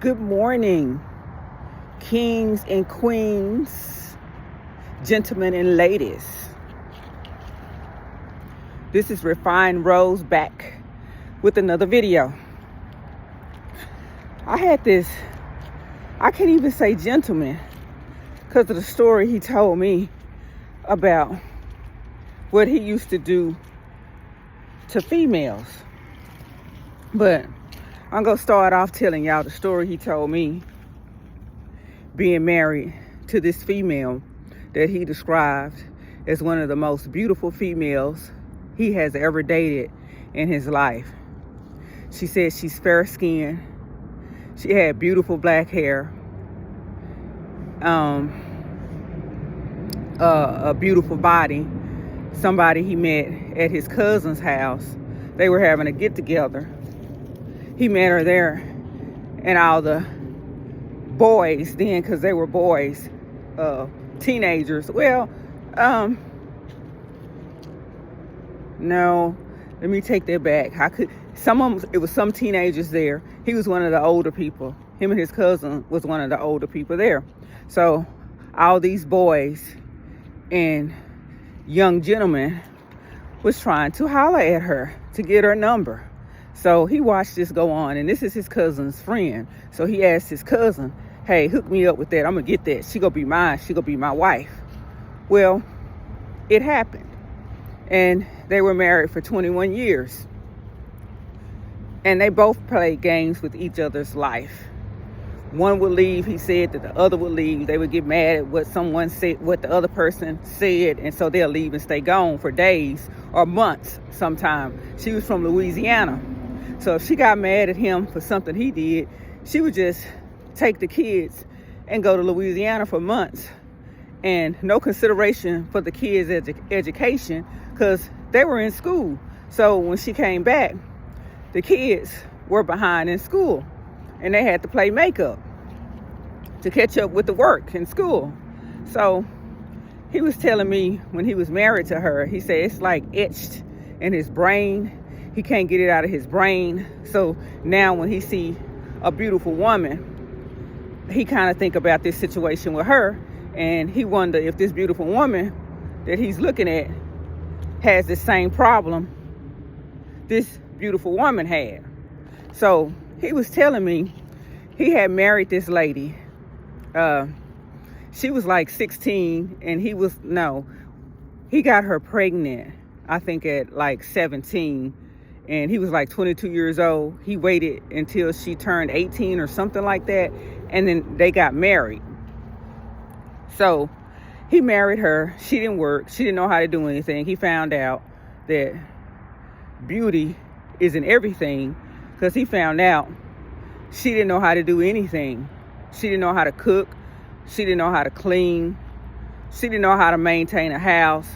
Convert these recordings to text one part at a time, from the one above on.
Good morning, kings and queens, gentlemen and ladies. This is Refined Rose back with another video. I had this, I can't even say gentleman because of the story he told me about what he used to do to females. But I'm going to start off telling y'all the story he told me being married to this female that he described as one of the most beautiful females he has ever dated in his life. She said she's fair skinned. She had beautiful black hair. A beautiful body. Somebody he met at his cousin's house. They were having a get together. He met her there, and all the boys then, because they were boys, teenagers. Well, no, let me take that back. It was some teenagers there. He was one of the older people. Him and his cousin was one of the older people there. So all these boys and young gentlemen was trying to holler at her to get her number. So he watched this go on, and this is his cousin's friend. So he asked his cousin, hey, hook me up with that. I'm going to get that. She going to be mine. She going to be my wife. Well, it happened. And they were married for 21 years. And they both played games with each other's life. One would leave, he said, that the other would leave. They would get mad at what someone said, what the other person said, and so they'll leave and stay gone for days or months sometime. She was from Louisiana. So if she got mad at him for something he did, she would just take the kids and go to Louisiana for months. And no consideration for the kids' education because they were in school. So when she came back, the kids were behind in school. And they had to play makeup to catch up with the work in school. So he was telling me when he was married to her, he said it's like etched in his brain. He can't get it out of his brain. So now when he see a beautiful woman, he kind of think about this situation with her. And he wonder if this beautiful woman that he's looking at has the same problem this beautiful woman had. So he was telling me he had married this lady. She was like 16 and he got her pregnant, I think at like 17. And he was like 22 years old. He waited until she turned 18 or something like that. And then they got married. So he married her. She didn't work. She didn't know how to do anything. He found out that beauty isn't everything because he found out she didn't know how to do anything. She didn't know how to cook. She didn't know how to clean. She didn't know how to maintain a house.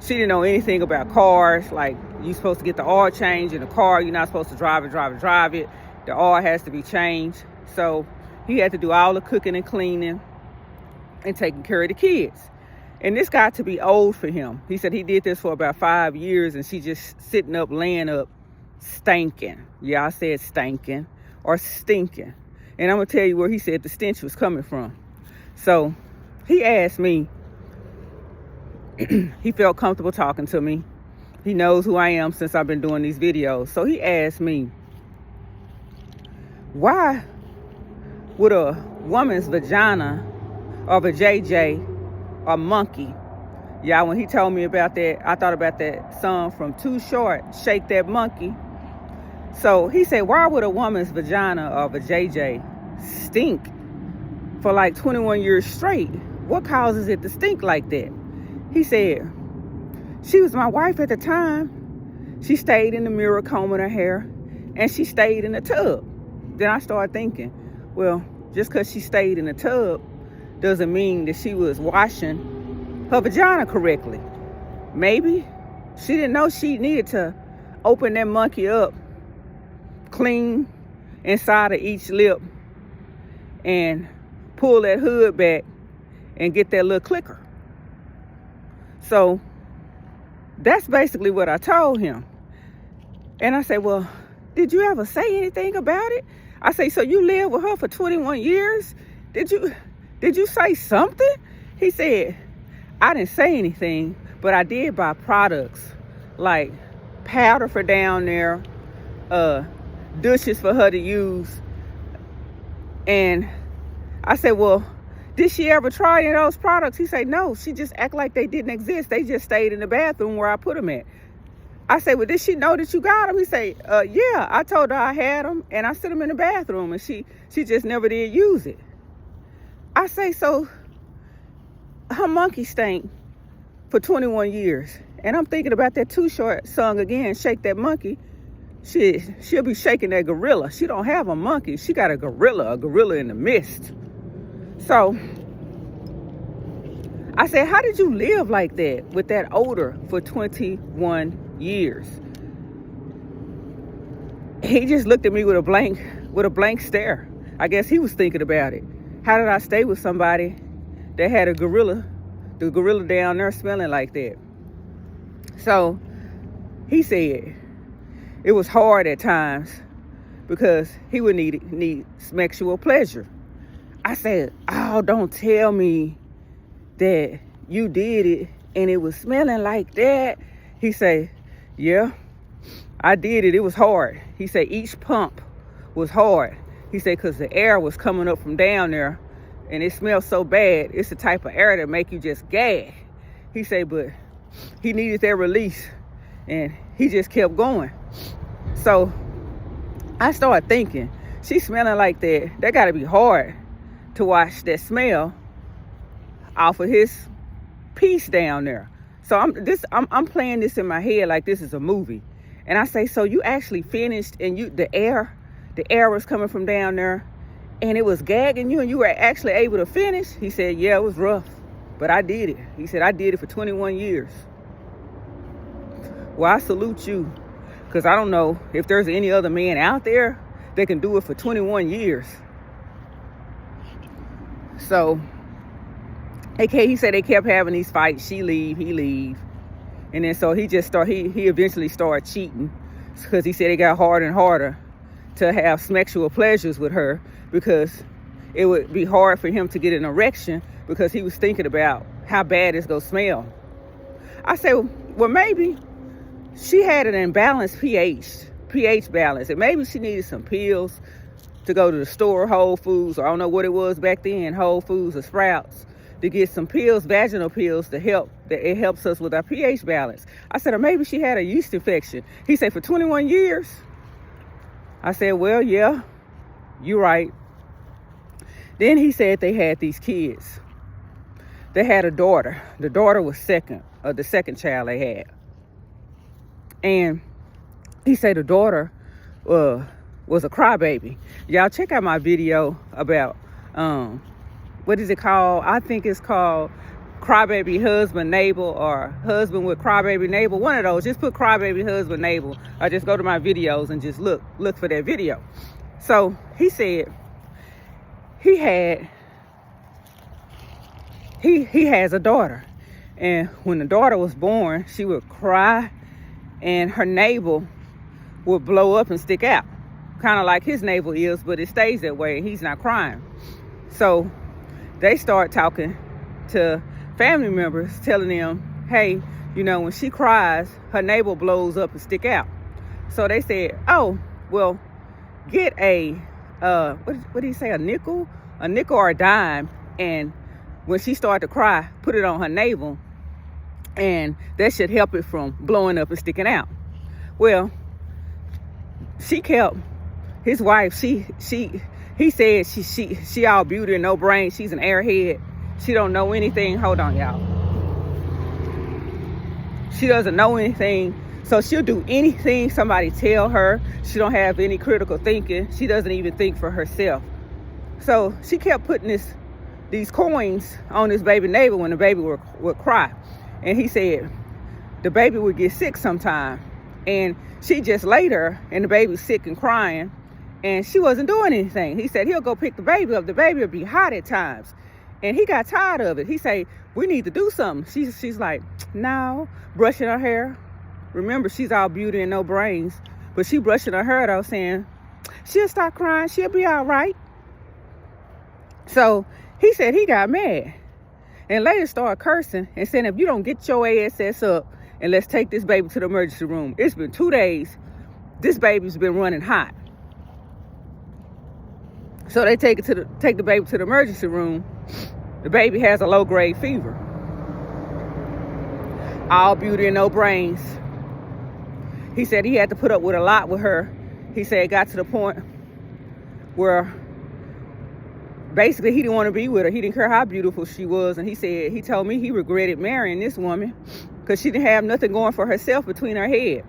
She didn't know anything about cars. Like, you're supposed to get the oil change in the car. You're not supposed to drive it. The oil has to be changed. So he had to do all the cooking and cleaning and taking care of the kids. And this got to be old for him. He said he did this for about 5 years and she just sitting up, laying up, stinking. Yeah, I said stinking or stinking. And I'm going to tell you where he said the stench was coming from. So he asked me, he felt comfortable talking to me. He knows who I am since I've been doing these videos. So he asked me, why would a woman's vagina or vajayjay or monkey? Yeah, when he told me about that, I thought about that song from Too Short, Shake That Monkey. So he said, why would a woman's vagina or vajayjay stink for like 21 years straight? What causes it to stink like that? He said, she was my wife at the time. She stayed in the mirror combing her hair, and she stayed in the tub. Then I started thinking, well, just because she stayed in the tub doesn't mean that she was washing her vagina correctly. Maybe she didn't know she needed to open that monkey up, clean inside of each lip, and pull that hood back and get that little clicker. So that's basically what I told him. And I said, well, did you ever say anything about it? I say, so you lived with her for 21 years? Did you say something? He said, I didn't say anything, but I did buy products like powder for down there, douches for her to use. And I said, well, did she ever try any of those products? He said, no, she just act like they didn't exist. They just stayed in the bathroom where I put them at. I said, well, did she know that you got them? He said, yeah, I told her I had them and I set them in the bathroom, and she just never did use it. I say, so her monkey stank for 21 years. And I'm thinking about that Too Short song again, Shake That Monkey. She'll be shaking that gorilla. She don't have a monkey. She got a gorilla in the mist. So I said, how did you live like that with that odor for 21 years? He just looked at me with a blank stare. I guess he was thinking about it. How did I stay with somebody that had the gorilla down there smelling like that? So he said it was hard at times because he would need sexual pleasure. I said, oh, don't tell me that you did it and it was smelling like that. He said, yeah, I did it. It was hard. He said each pump was hard. He said because the air was coming up from down there and it smelled so bad. It's the type of air that make you just gag. He said, but he needed that release and he just kept going. So I started thinking, she's smelling like that. That got to be hard to wash that smell off of his piece down there. So I'm playing this in my head like this is a movie. And I say, so you actually finished and the air was coming from down there and it was gagging you and you were actually able to finish? He said, yeah, it was rough, but I did it. He said, I did it for 21 years. Well, I salute you, because I don't know if there's any other man out there that can do it for 21 years. So he said they kept having these fights. She leave, he leave. And then so he eventually started cheating, because he said it got harder and harder to have sexual pleasures with her, because it would be hard for him to get an erection because he was thinking about how bad it's gonna smell. I said, well, maybe she had an imbalanced pH balance, and maybe she needed some pills to go to the store, Whole Foods, or I don't know what it was back then, Whole Foods or Sprouts, to get some pills, vaginal pills, that it helps us with our pH balance. I said, or maybe she had a yeast infection. He said, for 21 years? I said, well, yeah, you're right. Then he said they had these kids. They had a daughter. The daughter was the second child they had. And he said the daughter was a crybaby. Y'all check out my video about, what is it called? I think it's called Crybaby Husband Neighbor, or Husband with Crybaby Neighbor. One of those. Just put Crybaby Husband Neighbor, or just go to my videos and just look for that video. So he said he has a daughter, and when the daughter was born, she would cry and her navel would blow up and stick out, kind of like his navel is, but it stays that way and he's not crying. So they start talking to family members, telling them, hey, when she cries, her navel blows up and stick out. So they said, oh, well, get a what do you say, a nickel or a dime, and when she started to cry, put it on her navel, and that should help it from blowing up and sticking out. Well, his wife, he said she all beauty and no brain. She's an airhead. She don't know anything. Hold on, y'all. She doesn't know anything. So she'll do anything somebody tell her. She don't have any critical thinking. She doesn't even think for herself. So she kept putting these coins on this baby neighbor when the baby would cry. And he said the baby would get sick sometime. And she just laid her, and the baby's sick and crying, and she wasn't doing anything. He said he'll go pick the baby up. The baby would be hot at times. And he got tired of it. He said, we need to do something. She's like, no, brushing her hair. Remember, she's all beauty and no brains. But she brushing her hair though, saying, She'll start crying. She'll be all right. So he said he got mad and later started cursing and saying, if you don't get your ass up and let's take this baby to the emergency room. It's been 2 days. This baby's been running hot. So they take the baby to the emergency room. The baby has a low-grade fever. All beauty and no brains. He said he had to put up with a lot with her. He said it got to the point where basically he didn't want to be with her. He didn't care how beautiful she was. And he told me he regretted marrying this woman because she didn't have nothing going for herself between her head.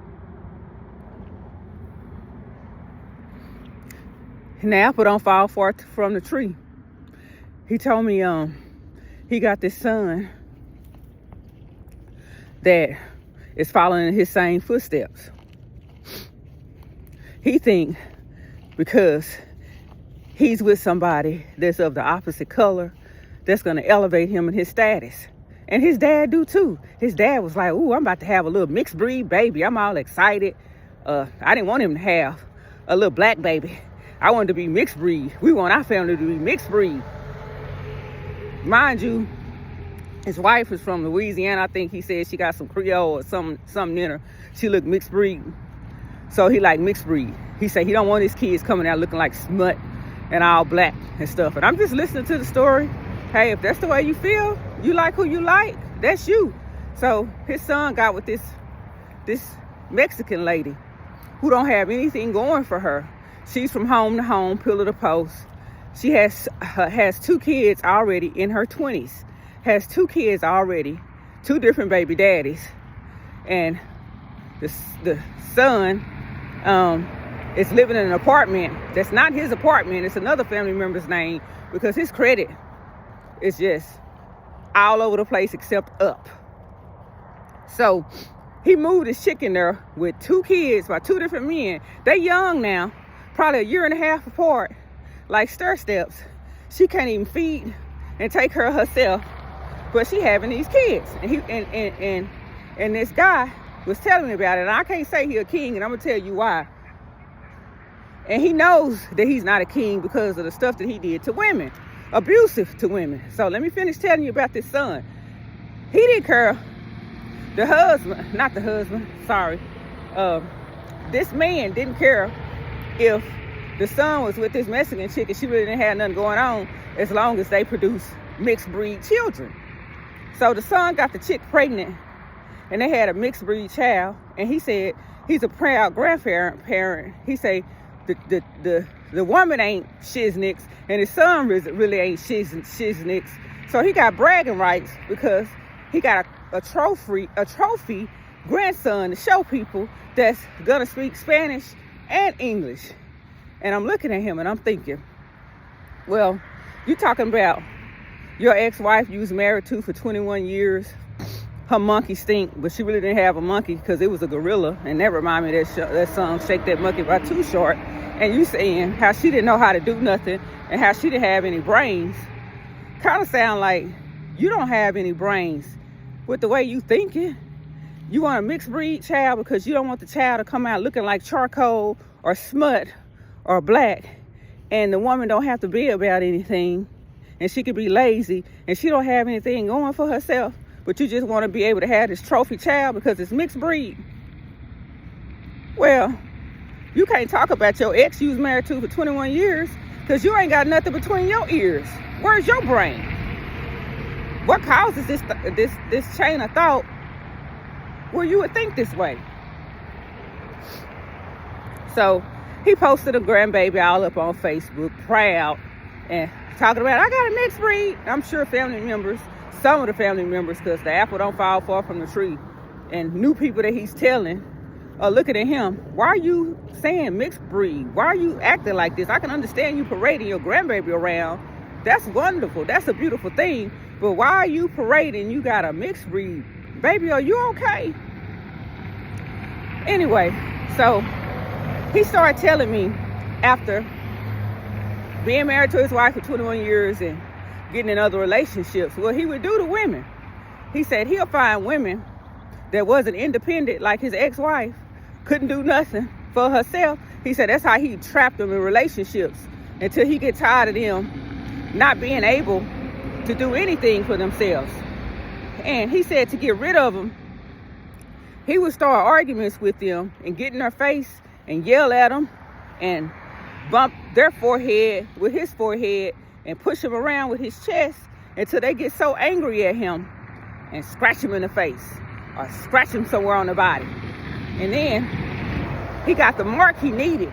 And the apple don't fall far from the tree. He told me he got this son that is following in his same footsteps. He think because he's with somebody that's of the opposite color, that's going to elevate him in his status. And his dad do too. His dad was like, ooh, I'm about to have a little mixed breed baby. I'm all excited. I didn't want him to have a little black baby. I wanted to be mixed breed. We want our family to be mixed breed. Mind you, his wife is from Louisiana. I think he said she got some Creole or something in her. She looked mixed breed. So he like mixed breed. He said he don't want his kids coming out looking like smut and all black and stuff. And I'm just listening to the story. Hey, if that's the way you feel, you like who you like, that's you. So his son got with this Mexican lady who don't have anything going for her. She's from home to home, pillar to post. She has 2 kids already in her 20s. Has 2 kids already, 2 different baby daddies. And the son is living in an apartment that's not his apartment. It's another family member's name because his credit is just all over the place except up. So he moved his chick in there with 2 kids by 2 different men. They young now, probably a year and a half apart, like stir steps. She can't even feed and take care of herself, but she having these kids. And and this guy was telling me about it. And I can't say he a king, and I'm gonna tell you why. And he knows that he's not a king because of the stuff that he did to women, abusive to women. So let me finish telling you about this son. He didn't care. This man didn't care if the son was with this Mexican chick and she really didn't have nothing going on, as long as they produce mixed breed children. So the son got the chick pregnant and they had a mixed breed child, and he said he's a proud grandparent. He said the woman ain't shiznix and his son really ain't shiznix. So he got bragging rights because he got a trophy grandson to show people that's gonna speak Spanish and English. And I'm looking at him and I'm thinking, well, you talking about your ex-wife you was married to for 21 years. Her monkey stink, but she really didn't have a monkey because it was a gorilla. And that reminded me of that song, Shake That Monkey by Too Short. And you saying how she didn't know how to do nothing and how she didn't have any brains. Kind of sound like you don't have any brains with the way you thinking. You want a mixed breed child because you don't want the child to come out looking like charcoal or smut or black, and the woman don't have to be about anything, and she could be lazy, and she don't have anything going for herself, but you just want to be able to have this trophy child because it's mixed breed. Well, you can't talk about your ex you was married to for 21 years because you ain't got nothing between your ears. Where's your brain? What causes this chain of thought where you would think this way? So he posted a grandbaby all up on Facebook, proud, and talking about, I got a mixed breed. I'm sure family members, some of the family members, because the apple don't fall far from the tree, and new people that he's telling are looking at him. Why are you saying mixed breed? Why are you acting like this? I can understand you parading your grandbaby around. That's wonderful. That's a beautiful thing. But why are you parading? You got a mixed breed. Baby, are you okay? Anyway, so he started telling me after being married to his wife for 21 years and getting in other relationships, what he would do to women. He said he'll find women that wasn't independent like his ex-wife, couldn't do nothing for herself, He said that's how he trapped them in relationships until he get tired of them not being able to do anything for themselves. And he said to get rid of them, he would start arguments with them and get in their face and yell at them and bump their forehead with his forehead and push him around with his chest until they get so angry at him and scratch him in the face or scratch him somewhere on the body. And then he got the mark he needed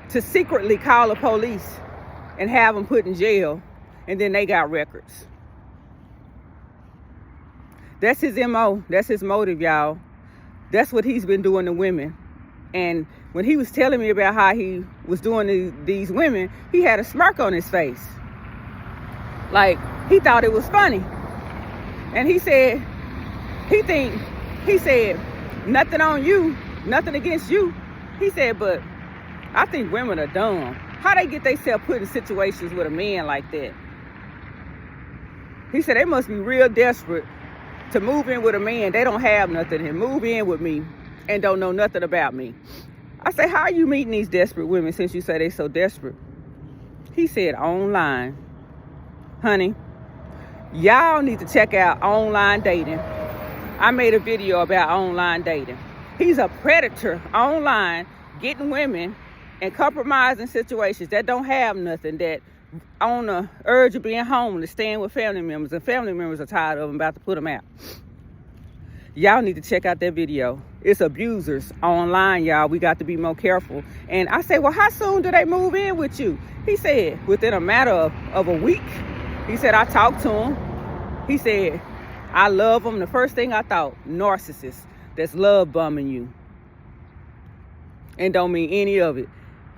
to secretly call the police and have them put in jail, and then they got records. That's his MO. That's his motive, y'all. That's what he's been doing to women. And when he was telling me about how he was doing these women, he had a smirk on his face. Like, he thought it was funny. And he said, nothing on you, nothing against you. He said, but I think women are dumb. How they get themselves put in situations with a man like that? He said they must be real desperate to move in with a man. They don't have nothing and move in with me and don't know nothing about me. I say, how are you meeting these desperate women since you say they so desperate? He said, online. Honey, y'all need to check out online dating. I made a video about online dating. He's a predator online, getting women and compromising situations that don't have nothing, that on the urge of being homeless, staying with family members, and family members are tired of them, about to put them out. Y'all need to check out that video. It's abusers online, y'all. We got to be more careful. And I say, well, how soon do they move in with you? He said, within a matter of a week. He said, I talked to him. He said, I love them. The first thing I thought, narcissist that's love bombing you and don't mean any of it.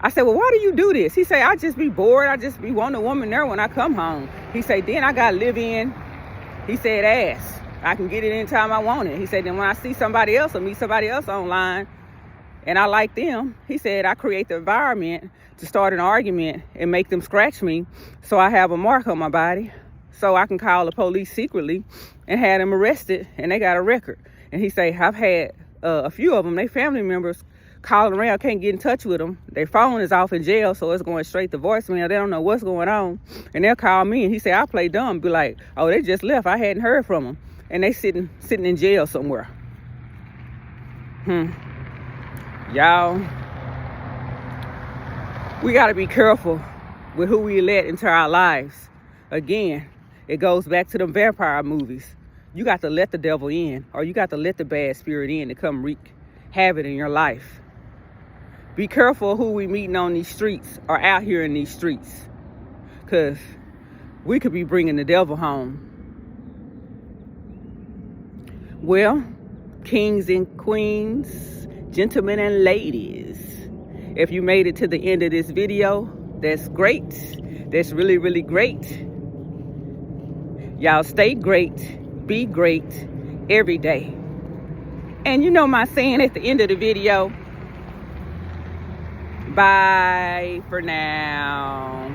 I said, well, why do you do this? He said, I just be bored. I just be wanting a woman there when I come home. He said, then I got to live in. He said, ass. I can get it anytime I want it. He said, then when I see somebody else or meet somebody else online and I like them, he said, I create the environment to start an argument and make them scratch me so I have a mark on my body so I can call the police secretly and have them arrested, and they got a record. And he said, I've had a few of them, they family members calling around, can't get in touch with them. Their phone is off in jail, so it's going straight to voicemail. They don't know what's going on. And they'll call me, and he said, I play dumb, be like, oh, they just left. I hadn't heard from them. And they sitting in jail somewhere. Y'all, we got to be careful with who we let into our lives. Again, it goes back to them vampire movies. You got to let the devil in, or you got to let the bad spirit in to come wreak havoc in your life. Be careful who we meeting on these streets or out here in these streets, because we could be bringing the devil home. Well, kings and queens, gentlemen and ladies, if you made it to the end of this video, that's great. That's really, really great. Y'all stay great, be great every day. And you know my saying at the end of the video, bye for now.